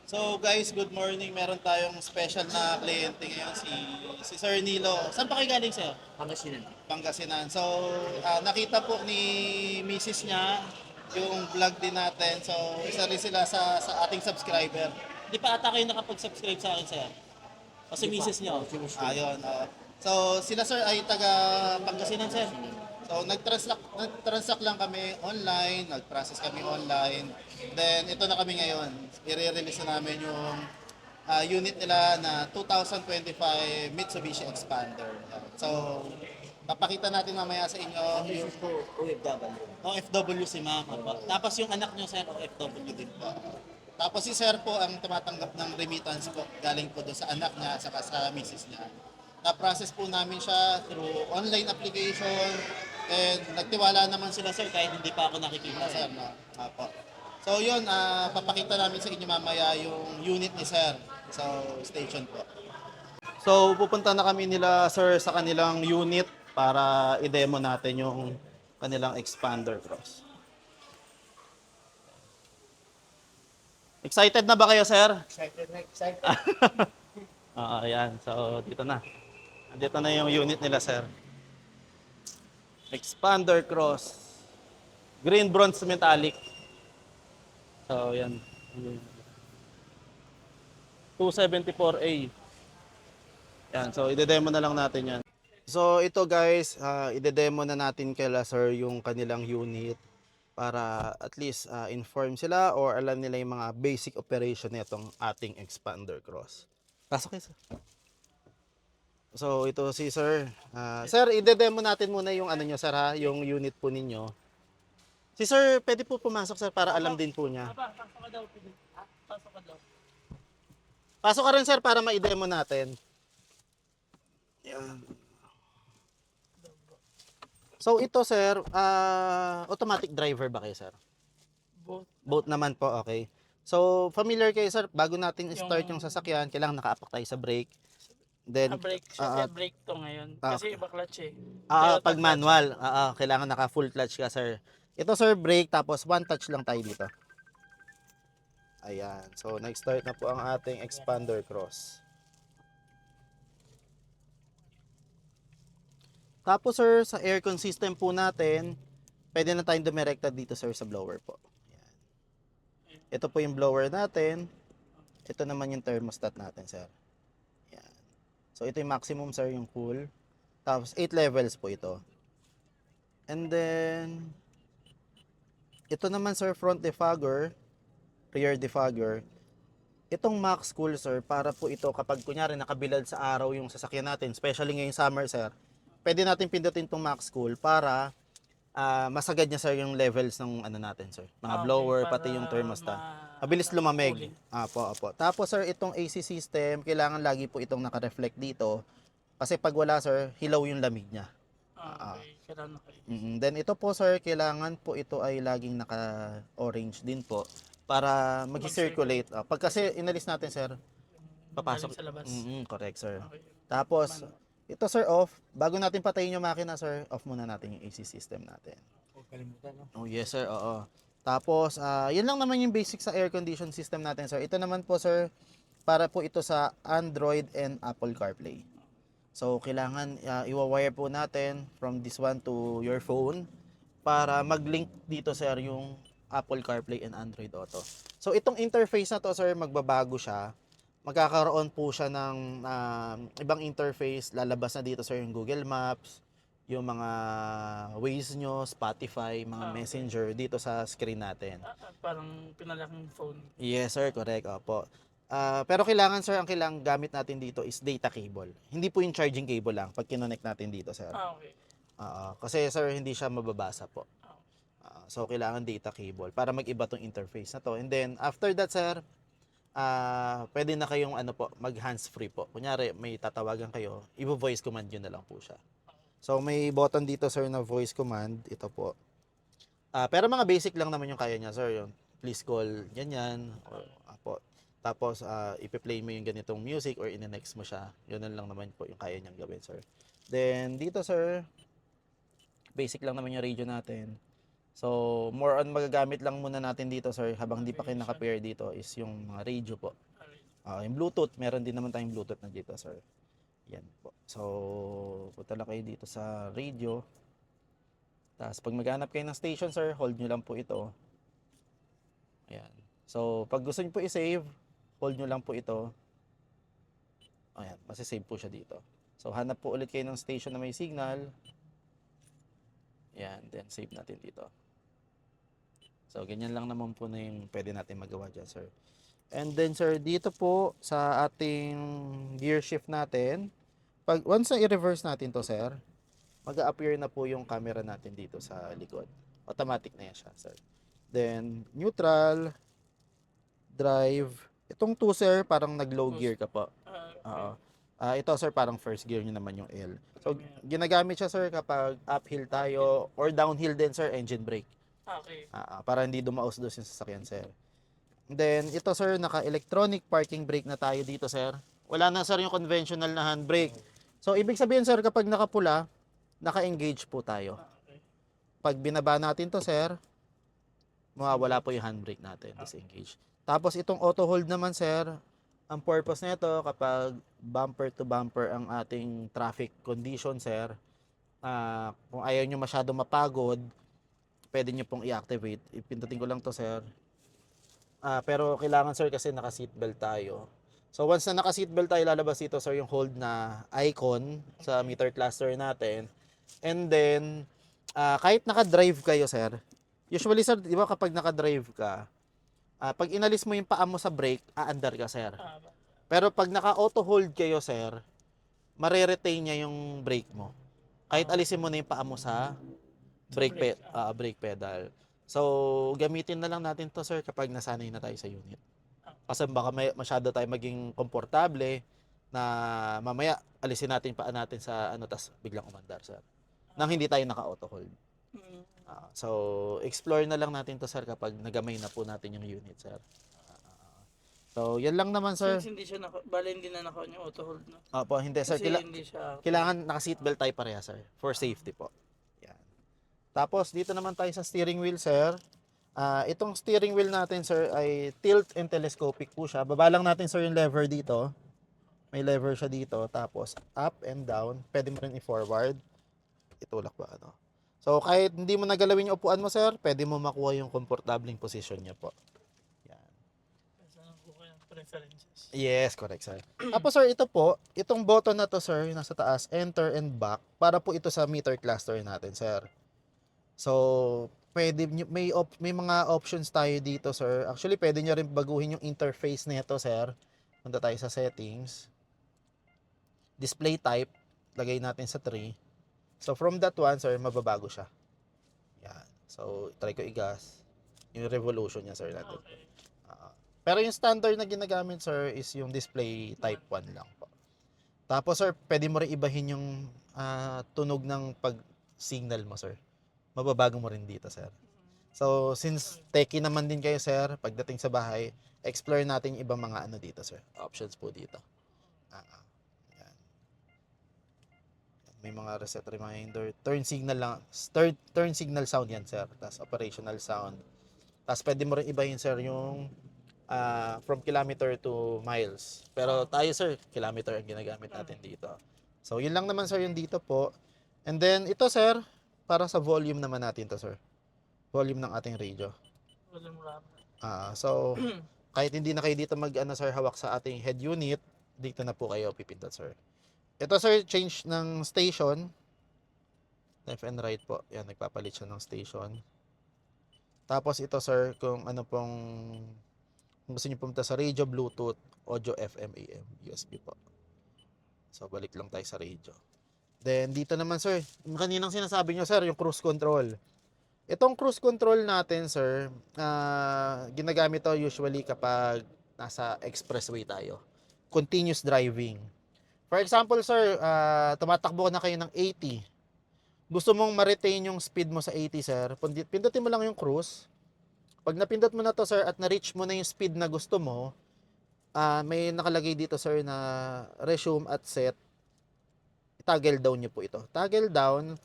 So guys, good morning. Meron tayong special na kliyente ngayon, si Sir Nilo. Saan pa kayo galing sir? Pangasinan. Pangasinan. So nakita po ni Mrs. niya yung vlog din natin. So isa rin sila sa ating subscriber. Hindi pa ata kayo nakapag-subscribe sa akin sir. O si Mrs. niyo? Si Miss Ayun. So sila sir ay taga Pangasinan sir. So nag-transact lang kami online, nag-process kami online. Then ito na kami ngayon. I-release na namin yung unit nila na 2025 Mitsubishi Expander. So papakita natin mamaya sa inyo yung Miss ko, OFW. OFW si ma'am. Tapos yung anak nyo sir, OFW din po. Tapos si sir po ang tumatanggap ng remittance po galing po doon sa anak niya at saka sa misis niya. Na-process po namin siya through online application and nagtiwala naman sila sir kahit hindi pa ako nakikita sir. No? Apo. So yun, papakita namin sa inyo mamaya yung unit ni sir. So station po. So pupunta na kami nila sir sa kanilang unit para i-demo natin yung kanilang expander cross. Excited na ba kayo sir? Excited na excited. Ayan. So, dito na. Andito na yung unit nila, sir. Expander Cross. Green bronze metallic. So, yan. 274A. Yan. So, ide-demo na lang natin yan. So, ito guys, ide-demo na natin kila sir yung kanilang unit para at least inform sila or alam nila yung mga basic operation nitong ating expander cross. Pasok kayo, sir. So, ito si sir. Sir, ide-demo natin muna yung ano nyo, sir, ha? Yung unit po ninyo. Si sir, pwede po pumasok, sir, para alam din po niya. Pasok ka daw. Pasok ka daw. Pasok ka rin, sir, para ma-demo natin. Yan. So, ito, sir, automatic driver ba kayo, sir? Both. Both naman po, okay. So, familiar kayo, sir, bago natin start yung sasakyan, kailangan nakaapak tayo sa brake. Then, Brake siya. Brake to ngayon. Kasi iba clutch eh. pag manual, kailangan naka full clutch ka, sir. Ito, sir, brake, tapos one touch lang tayo dito. Ayan. So, nag-start na po ang ating expander cross. Tapos, sir, sa aircon system po natin, pwede na tayong dumirekta dito, sir, sa blower po. Ayan. Ito po yung blower natin. Ito naman yung thermostat natin, sir. Ayan. So, ito yung maximum, sir, yung cool. Tapos, 8 levels po ito. And then, ito naman, sir, front defogger, rear defogger. Itong max cool, sir, para po ito kapag kunyari nakabilad sa araw yung sasakyan natin, especially ngayong summer, sir, pwede natin pindutin itong max cool para masagad niya, sir, yung levels ng ano natin, sir. Mga blower, pati yung thermostat. Mabilis lumamig. Apo. Tapos, sir, itong AC system, kailangan lagi po itong naka-reflect dito. Kasi pag wala, sir, hilaw yung lamig niya. Okay. Kailangan kayo. Then ito po, sir, kailangan po ito ay laging naka-orange din po para mag-circulate. Pag kasi inalis natin, sir, papasok. Galing sa labas. Correct, sir. Okay. Tapos, ito, sir, off. Bago natin patayin yung makina, sir, off muna natin yung AC system natin. Huwag kalimutan, no? Oh, yes, sir. Oo. Tapos, yun lang naman yung basic sa air condition system natin, sir. Ito naman po, sir, para po ito sa Android and Apple CarPlay. So, kailangan iwa-wire po natin from this one to your phone para mag-link dito, sir, yung Apple CarPlay and Android Auto. So, itong interface na to, sir, magbabago siya. Magkakaroon po siya ng ibang interface. Lalabas na dito, sir, yung Google Maps, yung mga Waze nyo, Spotify, mga Messenger dito sa screen natin. Parang pinalaking phone. Yes, sir. Correct. Opo. Pero kailangan, sir, ang kailangan gamit natin dito is data cable. Hindi po yung charging cable lang pag kinonect natin dito, sir. Okay. Kasi, sir, hindi siya mababasa po. So, kailangan data cable para mag-iba tong interface na to. And then, after that, sir, pwede na kayong mag hands-free po. Kunyari, may tatawagan kayo, i-voice command yun na lang po siya. So, may button dito, sir, na voice command. Ito po. Pero mga basic lang naman yung kaya niya, sir. Yung please call, ganyan. Or, po. Tapos, ipi-play mo yung ganitong music or ine-next mo siya. Ganun lang naman po yung kaya niyang gawin, sir. Then, dito, sir, basic lang naman yung radio natin. So, more on magagamit lang muna natin dito, sir, habang di pa kayo naka-pair dito is yung mga radio po. Yung Bluetooth, meron din naman tayong Bluetooth na dito, sir. Yan po. So, punta lang kayo dito sa radio. Tapos, pag maghanap kayo ng station, sir, hold nyo lang po ito. Ayan. So, pag gusto nyo po i-save, hold nyo lang po ito. Ayan, masisave po siya dito. So, hanap po ulit kayo ng station na may signal. Ayan, then save natin dito. So, ganyan lang naman po na yung pwede natin magawa dyan, sir. And then, sir, dito po sa ating gear shift natin, once na i-reverse natin to, sir, mag-a-appear na po yung camera natin dito sa likod. Automatic na yan siya, sir. Then, neutral, drive. Itong 2, sir, parang nag-low gear ka po. Oo. Ito, sir, parang first gear nyo naman yung L. So, ginagamit siya, sir, kapag uphill tayo or downhill din, sir, engine brake. Okay. Para hindi dumaos doon yung sasakyan, sir. Then, ito, sir, naka-electronic parking brake na tayo dito, sir. Wala na, sir, yung conventional na handbrake. So, ibig sabihin, sir, kapag nakapula, naka-engage po tayo. Okay. Pag binaba natin to, sir, mawawala po yung handbrake natin, disengage. Tapos, itong auto hold naman, sir, ang purpose nito kapag bumper to bumper ang ating traffic condition, sir, kung ayaw nyo masyado mapagod, pwede nyo pong i-activate. Ipindutin ko lang to, sir. Pero kailangan, sir, kasi naka-seatbelt tayo. So, once na naka-seatbelt tayo, lalabas dito, sir, yung hold na icon sa meter cluster natin. And then, kahit naka-drive kayo, sir, usually, sir, di ba kapag naka-drive ka, pag inalis mo yung paa mo sa brake, aandar ka, sir. Pero pag naka-auto hold kayo, sir, mare-retain niya yung brake mo. Kahit alisin mo na yung paa mo sa brake pedal. So, gamitin na lang natin to, sir, kapag nasanay na tayo sa unit. Kasi baka masyado tayo maging komportable na mamaya alisin natin yung paa natin sa tas biglang umandar, sir. Nang hindi tayo naka-auto hold. So, explore na lang natin to, sir, kapag nagamay na po natin yung unit, sir. So, yan lang naman, sir. Since hindi siya hindi na naka yung auto hold, no? Opo, hindi, sir. Kasi hindi siya Kailangan naka-seatbelt tayo pareha, sir. For safety po. Yan. Tapos, dito naman tayo sa steering wheel, sir. Itong steering wheel natin, sir, ay tilt and telescopic po siya. Baba lang natin, sir, yung lever dito. May lever siya dito. Tapos, up and down. Pwede mo rin i-forward. Itulak ba, ano? So, kahit hindi mo nagalawin yung upuan mo, sir, pwede mo makuha yung komportabling position niya po. Yan. Saan po kayang preferences? Yes, correct, sir. Tapos, sir, ito po, itong button na to, sir, yung nasa taas, enter and back, para po ito sa meter cluster natin, sir. So, pwede, may mga options tayo dito, sir. Actually, pwede nyo rin baguhin yung interface nito, sir. Punta tayo sa settings. Display type, lagay natin sa 3. So, from that one, sir, mababago siya. Yan. So, try ko i-gas. Yung revolution niya, sir, natin. Okay. Pero yung standard na ginagamit, sir, is yung display type 1 lang po. Tapos, sir, pwede mo rin ibahin yung tunog ng pag-signal mo, sir. Mababago mo rin dito, sir. So, since techie naman din kayo, sir, pagdating sa bahay, explore natin yung ibang mga ano dito, sir. Options po dito. Yan. May mga reset reminder. Turn signal lang. Turn signal sound yan, sir. Tapos operational sound. Tapos pwede mo rin ibahin, sir, yung from kilometer to miles. Pero tayo, sir, kilometer ang ginagamit natin dito. So, yun lang naman, sir, yung dito po. And then, ito, sir, para sa volume naman natin to, sir. Volume ng ating radio. Volume ramp. So, kahit hindi na kayo dito sir, hawak sa ating head unit, dito na po kayo pipindot, sir. Ito, sir, change ng station. Left and right po. Yan, nagpapalit siya ng station. Tapos ito, sir, kung gusto niyo pumunta sa radio, Bluetooth, audio, FM, AM, USB po. So, balik lang tayo sa radio. Then, dito naman, sir, kaninang sinasabi nyo, sir, yung cruise control. Itong cruise control natin, sir, ginagamit to usually kapag nasa expressway tayo. Continuous driving. For example, sir, tumatakbo na kayo ng 80. Gusto mong ma-retain yung speed mo sa 80, sir, pindutin mo lang yung cruise. Pag napindot mo na to, sir, at na-reach mo na yung speed na gusto mo, may nakalagay dito, sir, na resume at set. Toggle down nyo po ito. Toggle down,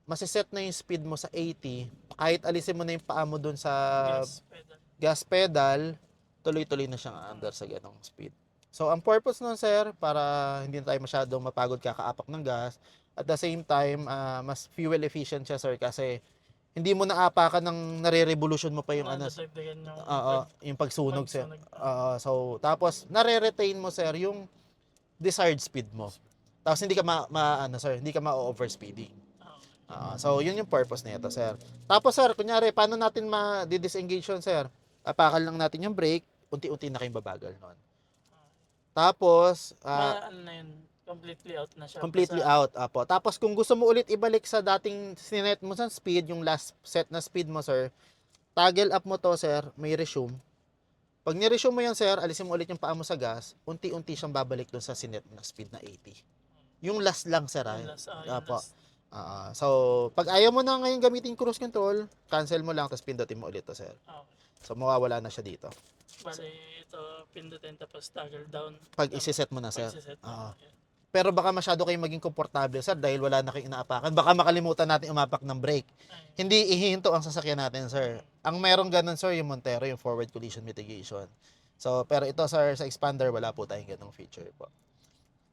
masiset na yung speed mo sa 80, kahit alisin mo na yung paa mo dun sa pedal. gas pedal, tuloy-tuloy na siyang under sa ganong speed. So, ang purpose nun, sir, para hindi na tayo masyadong mapagod kakaapak ng gas, at the same time, mas fuel efficient siya, sir, kasi hindi mo naapakan ng nare-revolution mo pa yung Nadadagdagan yung yung pagsunog, sir. pagsunog. So, tapos, nare-retain mo, sir, yung desired speed mo. Tapos, hindi ka sir, hindi ka ma-overspeeding. So, yun yung purpose nito, sir. Tapos, sir, kunyari, paano natin ma-disengage yun, sir? Apakan lang natin yung brake, unti-unti na kayong babagal nun. Tapos, ano na yun, completely out na siya. completely out. Apo. Tapos, kung gusto mo ulit ibalik sa dating sinet mo sa speed, yung last set na speed mo, sir, toggle up mo to, sir, may resume. Pag ni-resume mo yan, sir, alisin mo ulit yung paa mo sa gas, unti-unti siyang babalik doon sa sinet na speed na 80. Yung last lang, sir. Yung last, yung Apo. last. So, pag ayaw mo na ngayon gamitin cruise control, cancel mo lang, tapos pindutin mo ulit to, sir. Okay. So, mawawala na siya dito. Bali, ito, pindutin tapos toggle down. Pag isi-set mo na, sir. Pag-set. Okay. Pero baka masyado kayong maging komportable, sir, dahil wala na kayong inaapakan. Baka makalimutan natin umapak ng brake. Hindi ihihinto ang sasakyan natin, sir. Ang merong ganun, sir, yung Montero, yung forward collision mitigation. So, pero ito, sir, sa expander, wala po tayong ganung feature po.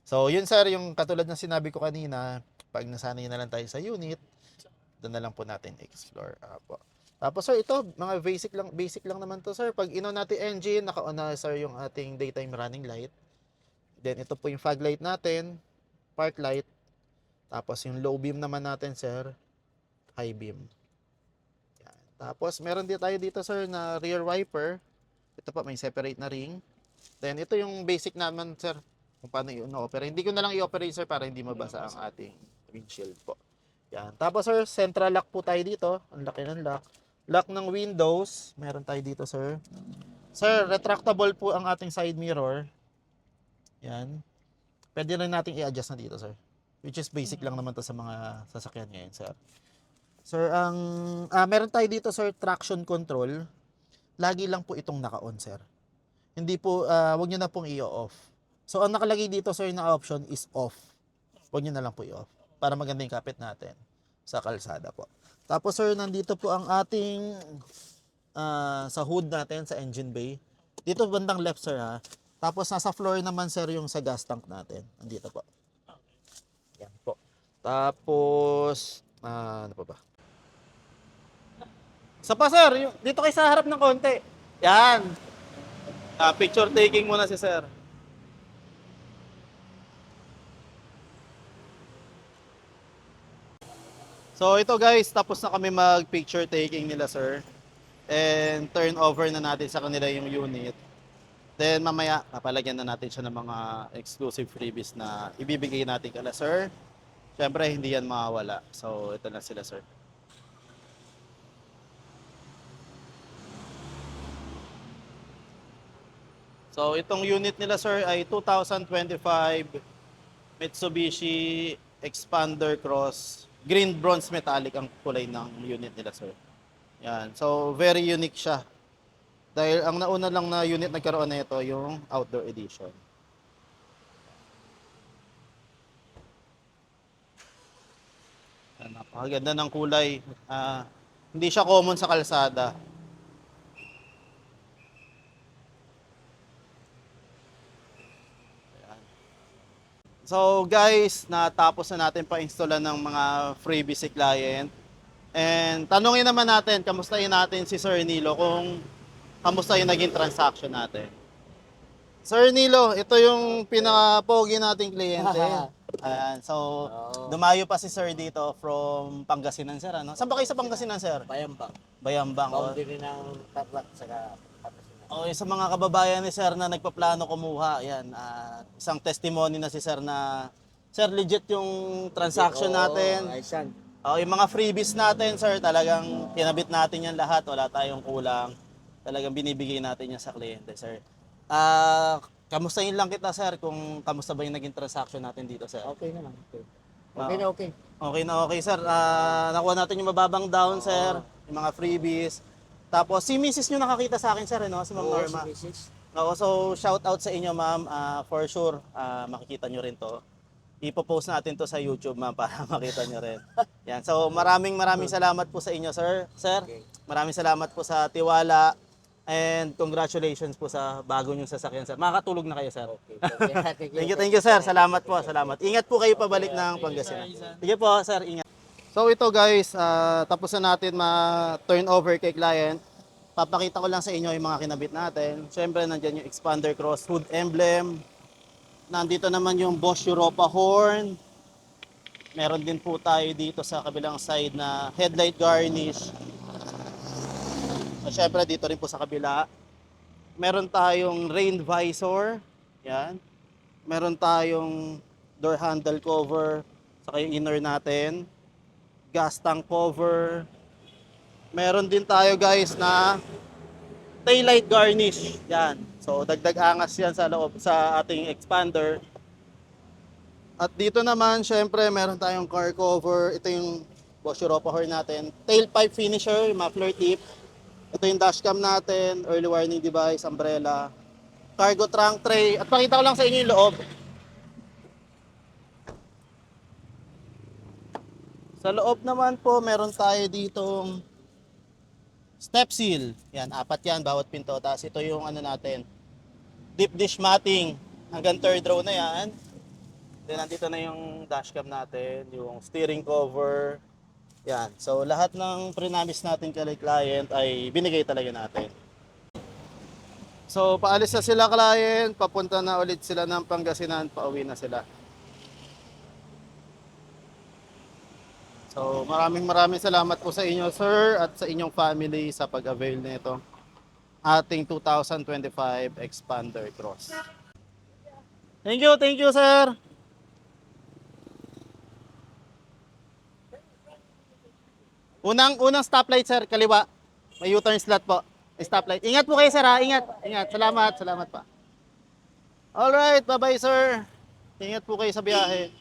So, yun, sir, yung katulad ng sinabi ko kanina, pag nasanay na lang tayo sa unit, doon na lang po natin explore. Po. Tapos, sir, ito, mga basic lang naman to, sir. Pag in-on natin engine, naka-on na, sir, yung ating daytime running light. Then, ito po yung fog light natin, park light. Tapos, yung low beam naman natin, sir, high beam. Yan. Tapos, meron din tayo dito, sir, na rear wiper. Ito po, may separate na ring. Then, ito yung basic naman, sir, kung paano i-operate. Hindi ko na lang i-operate, sir, para hindi mabasa ang ating windshield po. Yan. Tapos, sir, central lock po tayo dito. Ang laki ng lock. Lock ng windows. Meron tayo dito, sir. Sir, retractable po ang ating side mirror. Yan. Pwede rin natin i-adjust na dito, sir. Which is basic lang naman to sa mga sasakyan ngayon, sir. Sir, meron tayo dito, sir, traction control. Lagi lang po itong naka-on, sir. Hindi po, wag nyo na pong i-off. So, ang nakalagay dito, sir, na option is off. Wag nyo na lang po i-off. Para maganda yung kapit natin sa kalsada po. Tapos, sir, nandito po ang ating sa hood natin, sa engine bay. Dito bandang left, sir, ha. Tapos, nasa floor naman, sir, yung sa gas tank natin. Nandito po. Yan po. Tapos, ano pa ba? Isa pa, sir. Dito kayo sa harap ng konti. Yan. Picture taking muna si sir. So, ito guys, tapos na kami mag-picture taking nila, sir. And turn over na natin sa kanila yung unit. Then mamaya, papalagyan na natin siya ng mga exclusive freebies na ibibigay natin kala sir. Siyempre, hindi yan mawawala. So, ito na sila, sir. So, itong unit nila, sir, ay 2025 Mitsubishi Expander Cross. Green bronze metallic ang kulay ng unit nila, sir. Yan. So, very unique siya. Dahil ang nauna lang na unit nagkaroon na ito, yung outdoor edition. Napakaganda ng kulay. Hindi siya common sa kalsada. Ayan. So guys, natapos na natin pa-installan ng mga freebies si client. And tanungin naman natin, kamustahin natin si Sir Nilo kung kamusta yung naging transaction natin. Sir Nilo, ito yung pinaka-pogi nating kliyente. Ayan, so dumayo pa si Sir dito from Pangasinan, sir, ano? Saan ba kayo sa Pangasinan, sir? Bayambang. Bayambang. Boundary ng Tarlac saka Pangasinan. Okay, sa mga kababayan ni Sir na nagpaplano kumuha, ayan, isang testimony na si Sir na, Sir, legit yung transaction natin. Ayos yan. Yung mga freebies natin, sir, talagang kinabit natin yan lahat. Wala tayong kulang. Talagang binibigay natin yan sa kliyente, sir. Kamustahin lang kita, sir, kung kamusta ba yung naging transaction natin dito, sir. Okay naman. Okay. Okay na okay. Okay na okay, sir. Nakuha natin yung mababang down, sir. Yung mga freebies. Tapos, si Mrs. nyo nakakita sa akin, sir, no? Si Ma'am Norma. Si Mrs. Oo, so shout out sa inyo, ma'am. For sure, makikita nyo rin to. Ipopost natin to sa YouTube, ma'am, para makita nyo rin. Yan. So, maraming salamat po sa inyo, sir. Sir, Okay. maraming salamat po sa tiwala and congratulations po sa bago nyong sasakyan, sir. Makakatulog na kayo, sir. Okay. Thank you, sir. Salamat po, salamat. Ingat po kayo pabalik ng Pangasinan. Sige po, sir, ingat. So ito guys, tapos na natin ma-turn over kay client. Papakita ko lang sa inyo yung mga kinabit natin. Siyempre, nandyan yung expander cross hood emblem. Nandito naman yung Bosch Europa horn. Meron din po tayo dito sa kabilang side na headlight garnish. At syempre, dito rin po sa kabila. Meron tayong rain visor. Yan. Meron tayong door handle cover. Saka yung inner natin. Gas tank cover. Meron din tayo guys na taillight garnish. Yan. So dagdag angas yan sa loob sa ating expander. At dito naman syempre meron tayong car cover. Ito yung Bosch Europa horn natin. Tailpipe finisher, muffler tip. Ito yung dashcam natin, early warning device, umbrella. Cargo trunk tray. At pakita ko lang sa inyo yung loob. Sa loob naman po, meron tayo ditong step seal. Yan, 4 yan, bawat pinto. Tapos ito yung ano natin, deep dish matting. Hanggang third row na yan. Then nandito na yung dashcam natin, yung steering cover. Yan. So lahat ng pre-namis natin kay client ay binigay talaga natin. So paalis na sila client, papunta na ulit sila ng Pangasinan, pauwi na sila. So maraming salamat po sa inyo sir at sa inyong family sa pag-avail nito ating 2025 Expander Cross. Thank you sir. Unang stoplight sir, kaliwa. May U-turn slot po. May stoplight. Ingat po kayo sir ha, ingat. Salamat pa. Alright, bye-bye sir. Ingat po kayo sa biyahe.